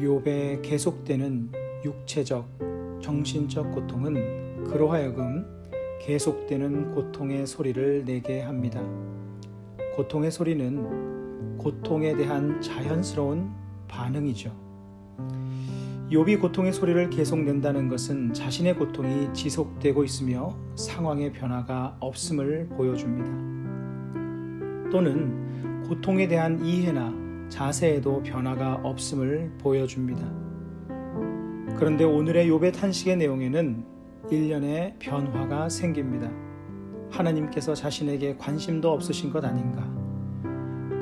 욥의 계속되는 육체적, 정신적 고통은 그로 하여금 계속되는 고통의 소리를 내게 합니다. 고통의 소리는 고통에 대한 자연스러운 반응이죠. 욥이 고통의 소리를 계속 낸다는 것은 자신의 고통이 지속되고 있으며 상황의 변화가 없음을 보여줍니다. 또는 고통에 대한 이해나 자세에도 변화가 없음을 보여줍니다. 그런데 오늘의 욥의 탄식의 내용에는 일련의 변화가 생깁니다. 하나님께서 자신에게 관심도 없으신 것 아닌가?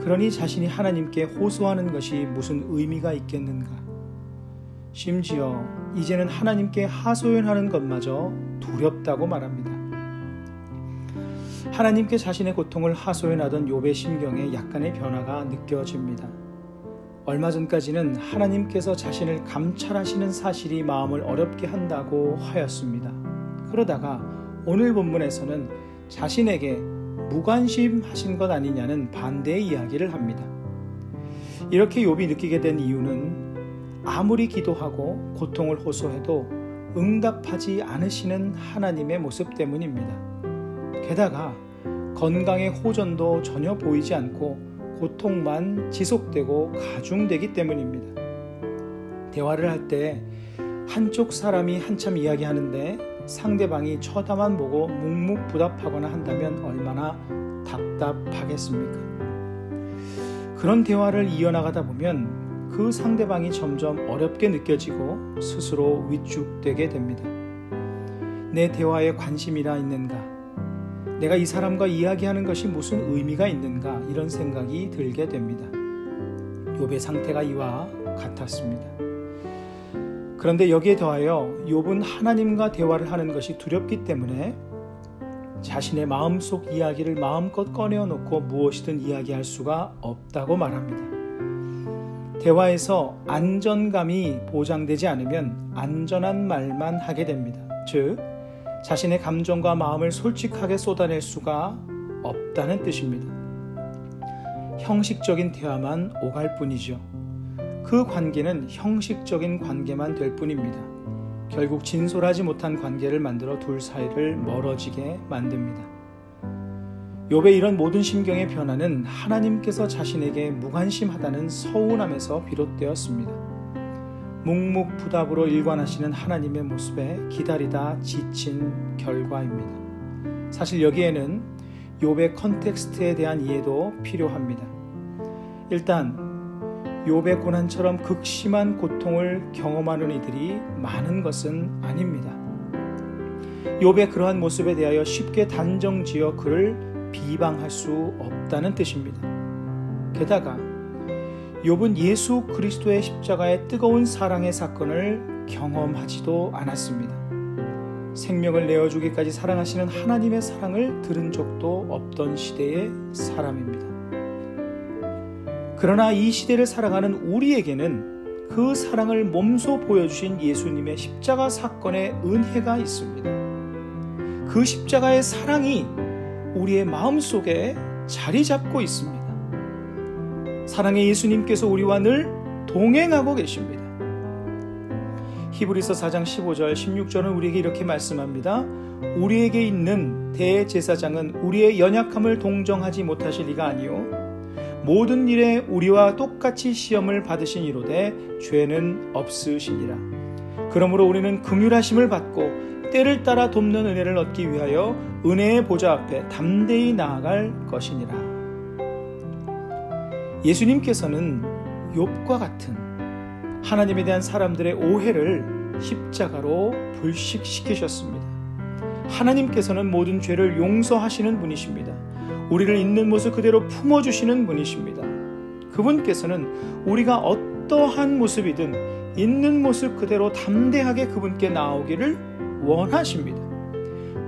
그러니 자신이 하나님께 호소하는 것이 무슨 의미가 있겠는가? 심지어 이제는 하나님께 하소연하는 것마저 두렵다고 말합니다. 하나님께 자신의 고통을 하소연하던 욥의 심경에 약간의 변화가 느껴집니다. 얼마 전까지는 하나님께서 자신을 감찰하시는 사실이 마음을 어렵게 한다고 하였습니다. 그러다가 오늘 본문에서는 자신에게 무관심하신 것 아니냐는 반대의 이야기를 합니다. 이렇게 욥이 느끼게 된 이유는 아무리 기도하고 고통을 호소해도 응답하지 않으시는 하나님의 모습 때문입니다. 게다가 건강의 호전도 전혀 보이지 않고 고통만 지속되고 가중되기 때문입니다. 대화를 할 때 한쪽 사람이 한참 이야기하는데 상대방이 쳐다만 보고 묵묵부답하거나 한다면 얼마나 답답하겠습니까? 그런 대화를 이어나가다 보면 그 상대방이 점점 어렵게 느껴지고 스스로 위축되게 됩니다. 내 대화에 관심이나 있는가? 내가 이 사람과 이야기하는 것이 무슨 의미가 있는가? 이런 생각이 들게 됩니다. 욥의 상태가 이와 같았습니다. 그런데 여기에 더하여 욥은 하나님과 대화를 하는 것이 두렵기 때문에 자신의 마음속 이야기를 마음껏 꺼내어놓고 무엇이든 이야기할 수가 없다고 말합니다. 대화에서 안전감이 보장되지 않으면 안전한 말만 하게 됩니다. 즉, 자신의 감정과 마음을 솔직하게 쏟아낼 수가 없다는 뜻입니다. 형식적인 대화만 오갈 뿐이죠. 그 관계는 형식적인 관계만 될 뿐입니다. 결국 진솔하지 못한 관계를 만들어 둘 사이를 멀어지게 만듭니다. 욥의 이런 모든 심경의 변화는 하나님께서 자신에게 무관심하다는 서운함에서 비롯되었습니다. 묵묵부답으로 일관하시는 하나님의 모습에 기다리다 지친 결과입니다. 사실 여기에는 욥의 컨텍스트에 대한 이해도 필요합니다. 일단 욥의 고난처럼 극심한 고통을 경험하는 이들이 많은 것은 아닙니다. 욥의 그러한 모습에 대하여 쉽게 단정지어 그를 비방할 수 없다는 뜻입니다. 게다가 욥은 예수 그리스도의 십자가의 뜨거운 사랑의 사건을 경험하지도 않았습니다. 생명을 내어주기까지 사랑하시는 하나님의 사랑을 들은 적도 없던 시대의 사람입니다. 그러나 이 시대를 살아가는 우리에게는 그 사랑을 몸소 보여주신 예수님의 십자가 사건의 은혜가 있습니다. 그 십자가의 사랑이 우리의 마음속에 자리 잡고 있습니다. 사랑의 예수님께서 우리와 늘 동행하고 계십니다. 히브리서 4장 15절 16절은 우리에게 이렇게 말씀합니다. 우리에게 있는 대제사장은 우리의 연약함을 동정하지 못하실 이가 아니요 모든 일에 우리와 똑같이 시험을 받으신 이로되 죄는 없으시니라. 그러므로 우리는 긍휼하심을 받고 때를 따라 돕는 은혜를 얻기 위하여 은혜의 보좌 앞에 담대히 나아갈 것이니라. 예수님께서는 욥과 같은 하나님에 대한 사람들의 오해를 십자가로 불식시키셨습니다. 하나님께서는 모든 죄를 용서하시는 분이십니다. 우리를 있는 모습 그대로 품어주시는 분이십니다. 그분께서는 우리가 어떠한 모습이든 있는 모습 그대로 담대하게 그분께 나아오기를 원하십니다.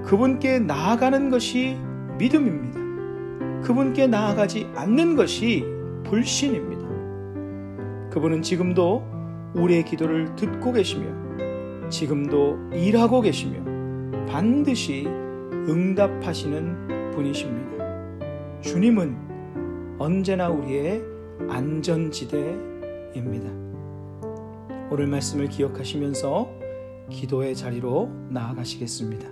그분께 나아가는 것이 믿음입니다. 그분께 나아가지 않는 것이 불신입니다. 그분은 지금도 우리의 기도를 듣고 계시며 지금도 일하고 계시며 반드시 응답하시는 분이십니다. 주님은 언제나 우리의 안전지대입니다. 오늘 말씀을 기억하시면서 기도의 자리로 나아가시겠습니다.